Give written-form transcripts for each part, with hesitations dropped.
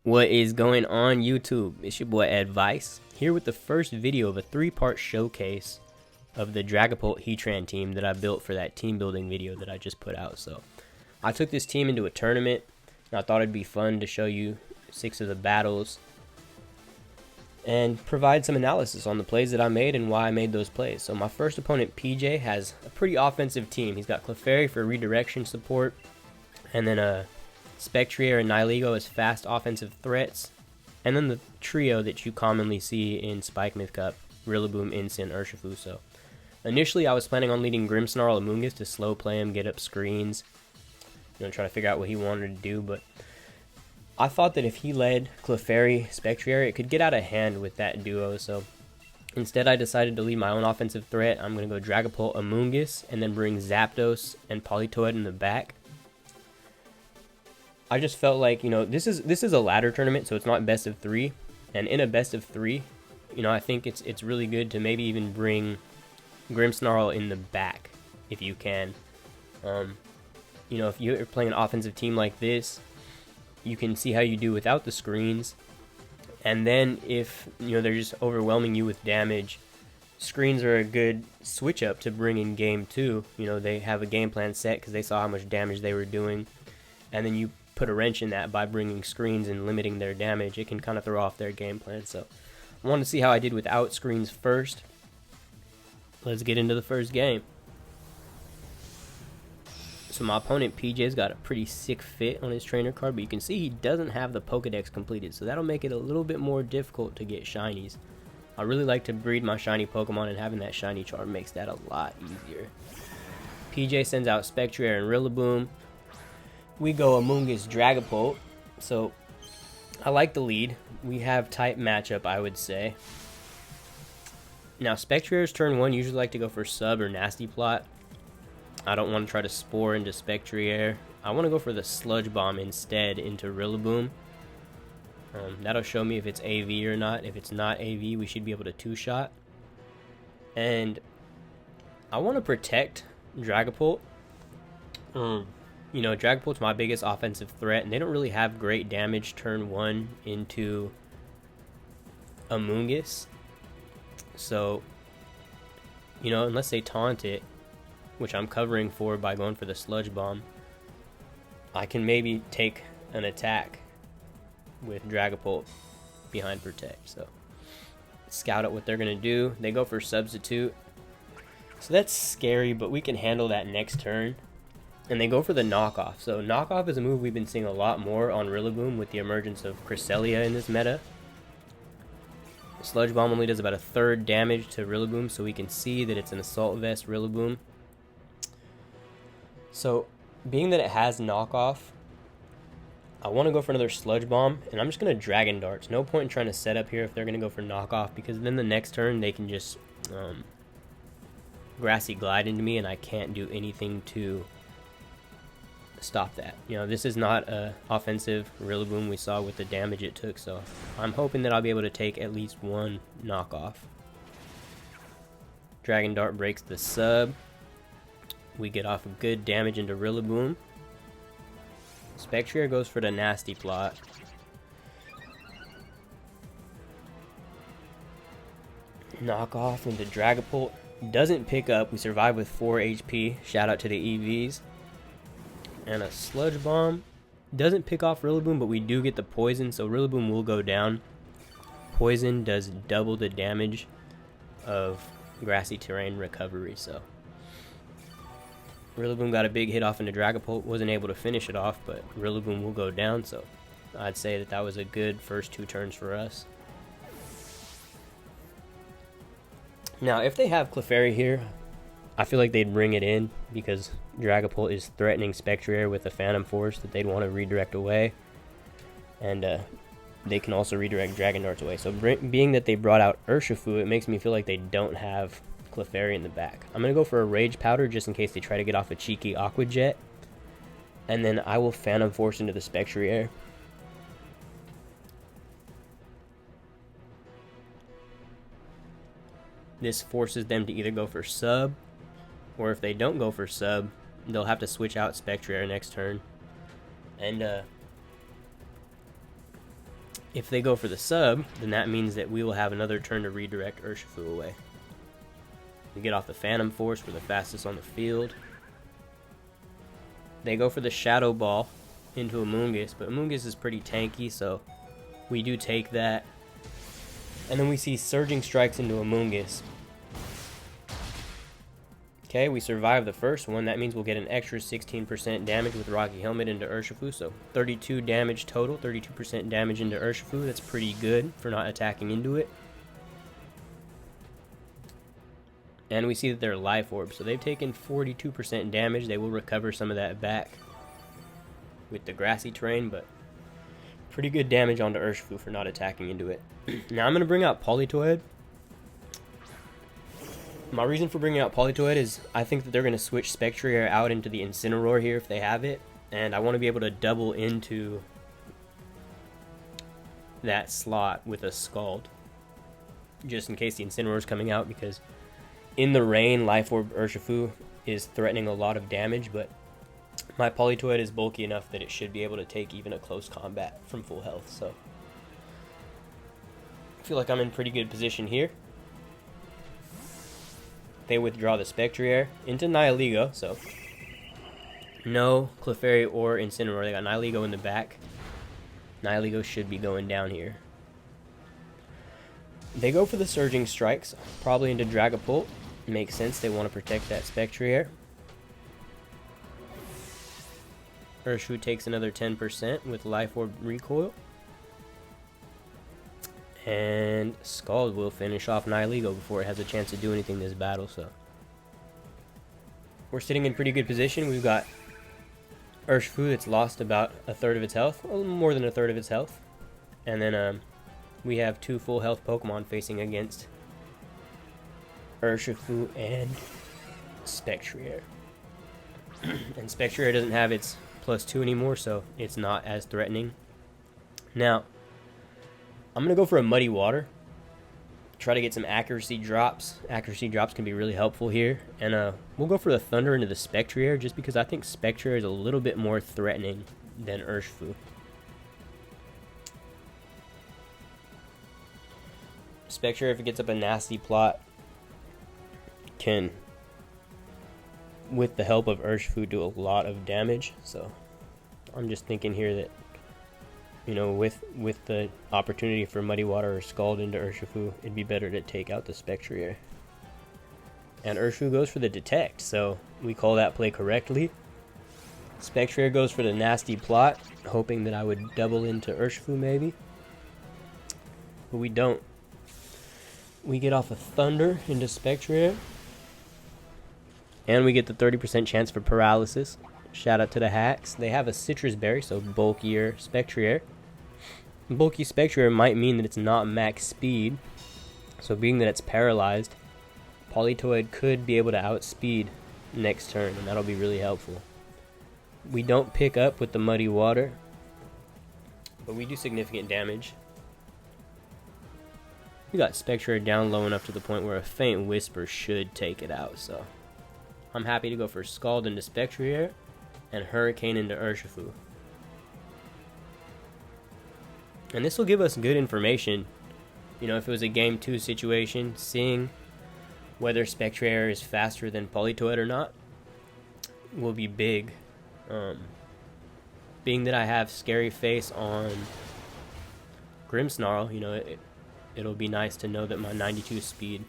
What is going on, YouTube? It's your boy Advice here with the first video of a 3-part showcase of the Dragapult Heatran team that I built for that team building video that I just put out. So I took this team into a tournament and I thought it'd be fun to show you 6 of the battles and provide some analysis on the plays that I made and why I made those plays. So my first opponent, PJ, has a pretty offensive team. He's got Clefairy for redirection support, and then Spectrier and Nihilego as fast offensive threats, and then the trio that you commonly see in Spikemuth Cup, Rillaboom, Incin, Urshifu. So initially I was planning on leading Grimmsnarl Amoonguss to slow play him, get up screens, try to figure out what he wanted to do, but I thought that if he led Clefairy, Spectrier, it could get out of hand with that duo. So instead I decided to lead my own offensive threat. I'm going to go Dragapult, Amoonguss, and then bring Zapdos and Politoed in the back. I just felt like, this is a ladder tournament, so it's not best of 3. And in a best of 3, I think it's really good to maybe even bring Grimmsnarl in the back if you can. If you're playing an offensive team like this, you can see how you do without the screens. And then if, they're just overwhelming you with damage, screens are a good switch up to bring in game 2. They have a game plan set because they saw how much damage they were doing. And then you put a wrench in that by bringing screens and limiting their damage. It can kind of throw off their game plan. So I want to see how I did without screens first. Let's get into the first game. So my opponent PJ's got a pretty sick fit on his trainer card, but you can see he doesn't have the Pokedex completed, so that'll make it a little bit more difficult to get shinies. I really like to breed my shiny Pokemon, and having that shiny charm makes that a lot easier. PJ sends out Spectrier and Rillaboom. We go Amoonguss Dragapult, so I like the lead. We have type matchup, I would say. Now Spectrier's turn 1 usually like to go for Sub or Nasty Plot. I don't want to try to Spore into Spectrier. I want to go for the Sludge Bomb instead into Rillaboom. That'll show me if it's AV or not. If it's not AV, we should be able to 2-shot. And I want to protect Dragapult. Dragapult's my biggest offensive threat, and they don't really have great damage turn 1 into Amoonguss. So, unless they taunt it, which I'm covering for by going for the Sludge Bomb, I can maybe take an attack with Dragapult behind Protect. So scout out what they're going to do. They go for Substitute. So that's scary, but we can handle that next turn. And they go for the Knockoff. So Knockoff is a move we've been seeing a lot more on Rillaboom with the emergence of Cresselia in this meta. Sludge Bomb only does about 1/3 damage to Rillaboom, so we can see that it's an Assault Vest Rillaboom. So, being that it has Knockoff, I want to go for another Sludge Bomb, and I'm just going to Dragon Darts. No point in trying to set up here if they're going to go for Knockoff, because then the next turn they can just Grassy Glide into me, and I can't do anything to stop that. This is not a offensive Rillaboom we saw with the damage it took, so I'm hoping that I'll be able to take at least one Knockoff. Dragon Dart breaks the sub. We get off a good damage into Rillaboom. Spectrier goes for the Nasty Plot. Knockoff into Dragapult. Doesn't pick up. We survive with 4 HP. Shout out to the EVs. And a Sludge Bomb. Doesn't pick off Rillaboom, but we do get the Poison, so Rillaboom will go down. Poison does double the damage of Grassy Terrain Recovery, so Rillaboom got a big hit off into Dragapult, wasn't able to finish it off, but Rillaboom will go down, so I'd say that was a good first 2 turns for us. Now, if they have Clefairy here, I feel like they'd bring it in because Dragapult is threatening Spectrier with a Phantom Force that they'd want to redirect away, and they can also redirect Dragon Darts away. So being that they brought out Urshifu, it makes me feel like they don't have Clefairy in the back. I'm going to go for a Rage Powder just in case they try to get off a cheeky Aqua Jet. And then I will Phantom Force into the Spectrier. This forces them to either go for Sub, or if they don't go for Sub, they'll have to switch out Spectrier next turn. And If they go for the sub, then that means that we will have another turn to redirect Urshifu away. We get off the Phantom Force, we're the fastest on the field. They go for the Shadow Ball into Amoonguss, but Amoonguss is pretty tanky, so we do take that. And then we see Surging Strikes into Amoonguss. Okay, we survive the first one. That means we'll get an extra 16% damage with Rocky Helmet into Urshifu. So 32 damage total, 32% damage into Urshifu. That's pretty good for not attacking into it. And we see that they're Life Orb. So they've taken 42% damage. They will recover some of that back with the grassy terrain, but pretty good damage onto Urshifu for not attacking into it. Now I'm going to bring out Politoed. My reason for bringing out Politoed is I think that they're going to switch Spectrier out into the Incineroar here if they have it. And I want to be able to double into that slot with a Scald. Just in case the Incineroar is coming out, because in the rain, Life Orb Urshifu is threatening a lot of damage, but my Politoed is bulky enough that it should be able to take even a close combat from full health. So I feel like I'm in pretty good position here. They withdraw the Spectrier into Nihilego, so no Clefairy or Incineroar. They got Nihilego in the back. Nihilego should be going down here. They go for the Surging Strikes, probably into Dragapult. Makes sense, they want to protect that Spectrier. Urshifu takes another 10% with Life Orb Recoil. And Scald will finish off Nihilego before it has a chance to do anything this battle, so we're sitting in pretty good position. We've got Urshifu that's lost about a third of its health, a little more than a third of its health. And then we have two full health Pokemon facing against Urshifu and Spectrier. And Spectrier doesn't have its +2 anymore, so it's not as threatening. Now, I'm going to go for a Muddy Water. Try to get some accuracy drops. Accuracy drops can be really helpful here. And we'll go for the Thunder into the Spectrier, just because I think Spectrier is a little bit more threatening than Urshifu. Spectrier, if it gets up a nasty plot, can, with the help of Urshifu, do a lot of damage. So I'm just thinking here that, you know, with the opportunity for Muddy Water or Scald into Urshifu, it'd be better to take out the Spectrier. And Urshifu goes for the Detect, so we call that play correctly. Spectrier goes for the nasty plot, hoping that I would double into Urshifu maybe. But we don't. We get off a Thunder into Spectrier. And we get the 30% chance for Paralysis. Shout out to the hacks. They have a Citrus Berry, so bulkier Spectrier. Bulky Spectrier might mean that it's not max speed. So being that it's paralyzed, Politoed could be able to outspeed next turn, and that'll be really helpful. We don't pick up with the Muddy Water, but we do significant damage. We got Spectrier down low enough to the point where a Faint Whisper should take it out, so I'm happy to go for Scald into Spectrier and Hurricane into Urshifu. And this will give us good information, you know, if it was a game 2 situation, seeing whether Spectrier is faster than Politoed or not will be big. Being that I have Scary Face on Grimmsnarl, you know, it'll be nice to know that my 92 speed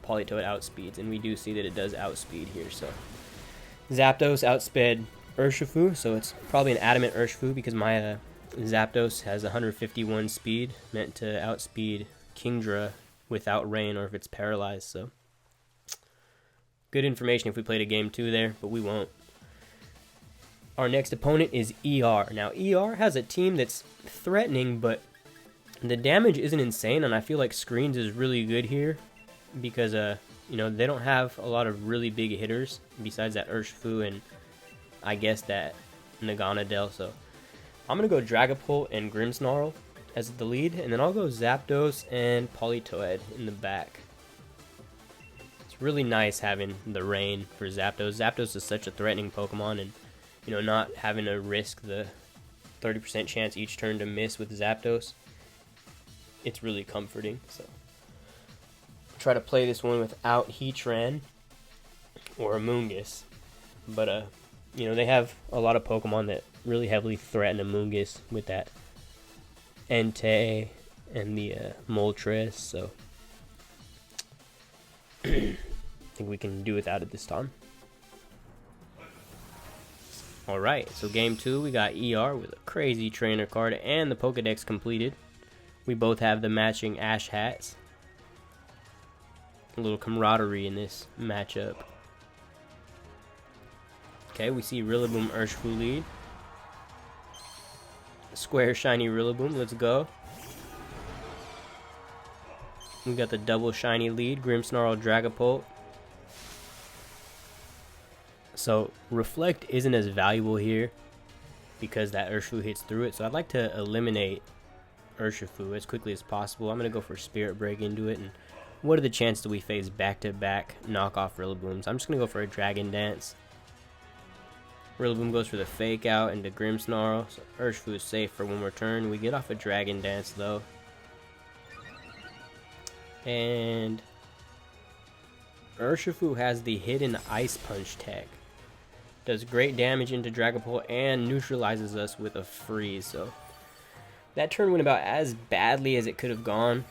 Politoed outspeeds, and we do see that it does outspeed here. So Zapdos outsped Urshifu, so it's probably an Adamant Urshifu because my Zapdos has 151 speed, meant to outspeed Kingdra without rain or if it's paralyzed. So good information if we played a game 2 there, but we won't. Our next opponent is ER. Now ER has a team that's threatening, but the damage isn't insane, and I feel like Screens is really good here because you know, they don't have a lot of really big hitters besides that Urshifu and I guess that Naganadel. So I'm gonna go Dragapult and Grimmsnarl as the lead, and then I'll go Zapdos and Politoed in the back. It's really nice having the rain for Zapdos. Zapdos is such a threatening Pokemon, and you know, not having to risk the 30% chance each turn to miss with Zapdos. It's really comforting. So try to play this one without Heatran or Amoonguss. But you know, they have a lot of Pokemon that really heavily threaten Amoonguss with that Entei and the Moltres, so I think we can do without it this time. Alright, so game 2, we got ER with a crazy trainer card and the Pokedex completed. We both have the matching Ash hats. A little camaraderie in this matchup. Okay, we see Rillaboom Urshifu lead. Square shiny Rillaboom, let's go. We got the double shiny lead, Grimmsnarl Dragapult. So Reflect isn't as valuable here because that Urshifu hits through it. So I'd like to eliminate Urshifu as quickly as possible. I'm going to go for Spirit Break into it. And what are the chances that we face back-to-back knockoff Rillabooms? I'm just going to go for a Dragon Dance. Rillaboom goes for the Fake Out into Grimmsnarl. So Urshifu is safe for one more turn. We get off a Dragon Dance though. And Urshifu has the hidden Ice Punch tech. Does great damage into Dragapult and neutralizes us with a freeze. So that turn went about as badly as it could have gone.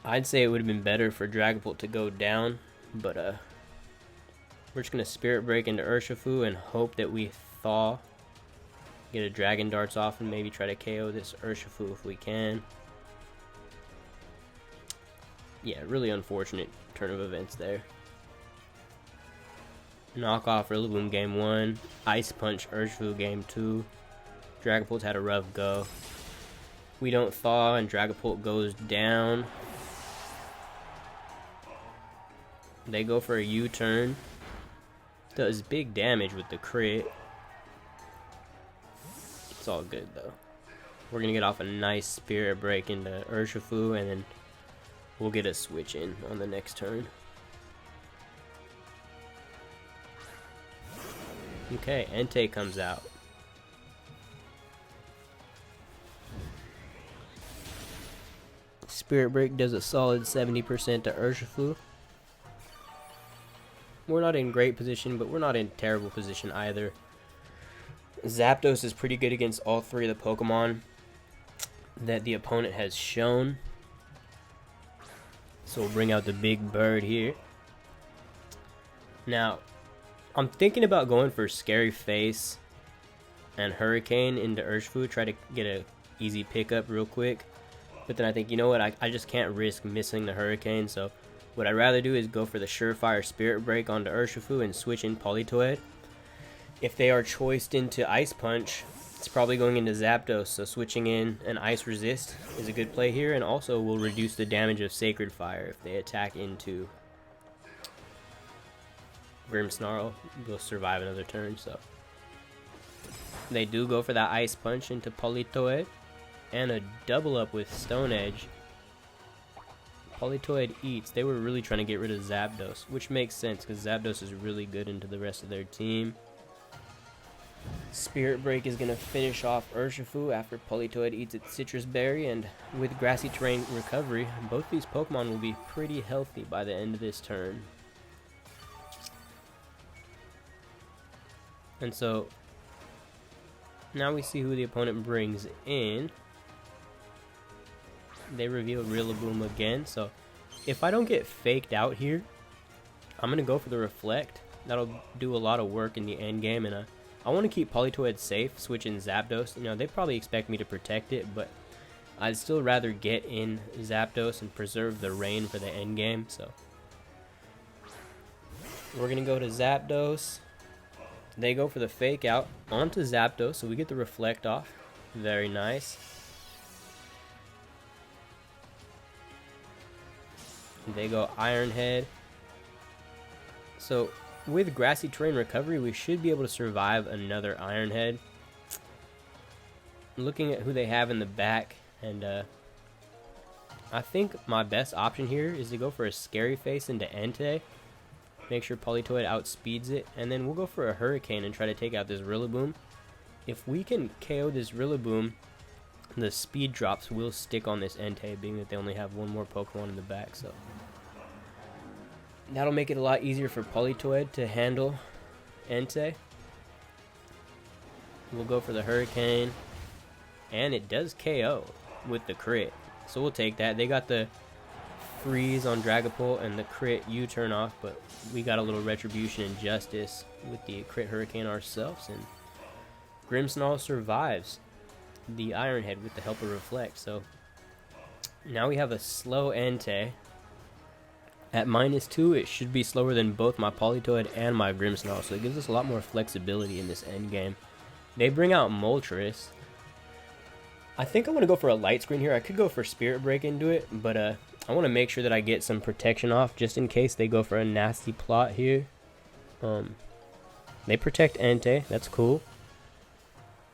I'd say it would have been better for Dragapult to go down, but we're just gonna Spirit Break into Urshifu and hope that we thaw, get a Dragon Darts off, and maybe try to KO this Urshifu if we can. Yeah, really unfortunate turn of events there. Knock off Rillaboom game 1. Ice Punch Urshifu game 2. Dragapult's had a rough go. We don't thaw and Dragapult goes down. They go for a U-turn. Does big damage with the crit. It's all good though. We're gonna get off a nice Spirit Break into Urshifu and then we'll get a switch in on the next turn. Okay, Entei comes out. Spirit Break does a solid 70% to Urshifu. We're not in great position, but we're not in terrible position either. Zapdos is pretty good against all three of the Pokemon that the opponent has shown. So we'll bring out the big bird here. Now, I'm thinking about going for Scary Face and Hurricane into Urshifu, try to get a easy pickup real quick. But then I think, you know what, I just can't risk missing the Hurricane, so what I'd rather do is go for the Surefire Spirit Break onto Urshifu and switch in Politoed. If they are choiced into Ice Punch, it's probably going into Zapdos, so switching in an Ice Resist is a good play here, and also will reduce the damage of Sacred Fire if they attack into Grimmsnarl. Will survive another turn, so they do go for that Ice Punch into Politoed and a double up with Stone Edge. Politoed eats. They were really trying to get rid of Zapdos, which makes sense because Zapdos is really good into the rest of their team. Spirit Break is going to finish off Urshifu after Politoed eats its Citrus Berry, and with Grassy Terrain Recovery, both these Pokemon will be pretty healthy by the end of this turn. And so now we see who the opponent brings in. They reveal Rillaboom again, so if I don't get faked out here, I'm going to go for the Reflect. That'll do a lot of work in the end game, and I want to keep Politoed safe, switch in Zapdos. You know, they probably expect me to protect it, but I'd still rather get in Zapdos and preserve the rain for the end game, so we're going to go to Zapdos. They go for the Fake Out onto Zapdos, so we get the Reflect off. Very nice. They go Iron Head. So with Grassy Terrain Recovery, we should be able to survive another Iron Head. Looking at who they have in the back, and I think my best option here is to go for a Scary Face into Entei. Make sure Politoed outspeeds it, and then we'll go for a Hurricane and try to take out this Rillaboom. if we can KO this Rillaboom, the speed drops will stick on this Entei, being that they only have one more Pokemon in the back, so that'll make it a lot easier for Politoed to handle Entei. We'll go for the Hurricane, and it does KO with the crit, so we'll take that. They got the freeze on Dragapult and the crit U-turn off, but we got a little Retribution and Justice with the crit Hurricane ourselves, and Grimmsnarl survives the Iron Head with the help of Reflect. So now we have a slow Entei. At -2, it should be slower than both my Politoed and my Grimmsnarl, so it gives us a lot more flexibility in this end game. They bring out Moltres. I think I want to go for a light screen here. I could go for Spirit Break into it, but I want to make sure that I get some protection off just in case they go for a nasty plot here. They protect Entei. That's cool.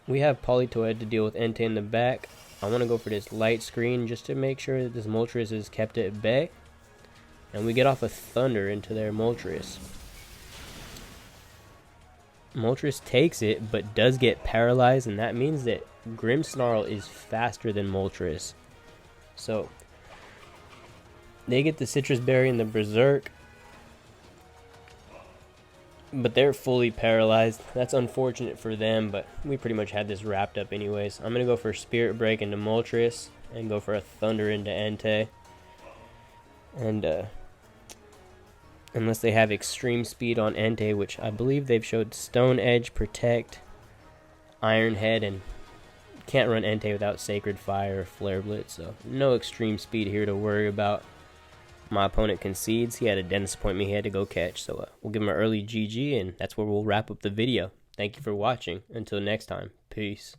We have Politoed to deal with Entei in the back. I want to go for this light screen just to make sure that this Moltres is kept at bay. And we get off a Thunder into their Moltres. Moltres takes it, but does get paralyzed, and that means that Grimmsnarl is faster than Moltres. So they get the Citrus Berry and the Berserk, but they're fully paralyzed. That's unfortunate for them, but we pretty much had this wrapped up anyways. I'm going to go for Spirit Break into Moltres and go for a Thunder into Entei. And unless they have extreme speed on Entei, which I believe they've showed Stone Edge, Protect, Iron Head, and can't run Entei without Sacred Fire or Flare Blitz, so no extreme speed here to worry about. My opponent concedes. He had a dentist appointment he had to go catch, so we'll give him an early GG, and that's where we'll wrap up the video. Thank you for watching. Until next time, peace.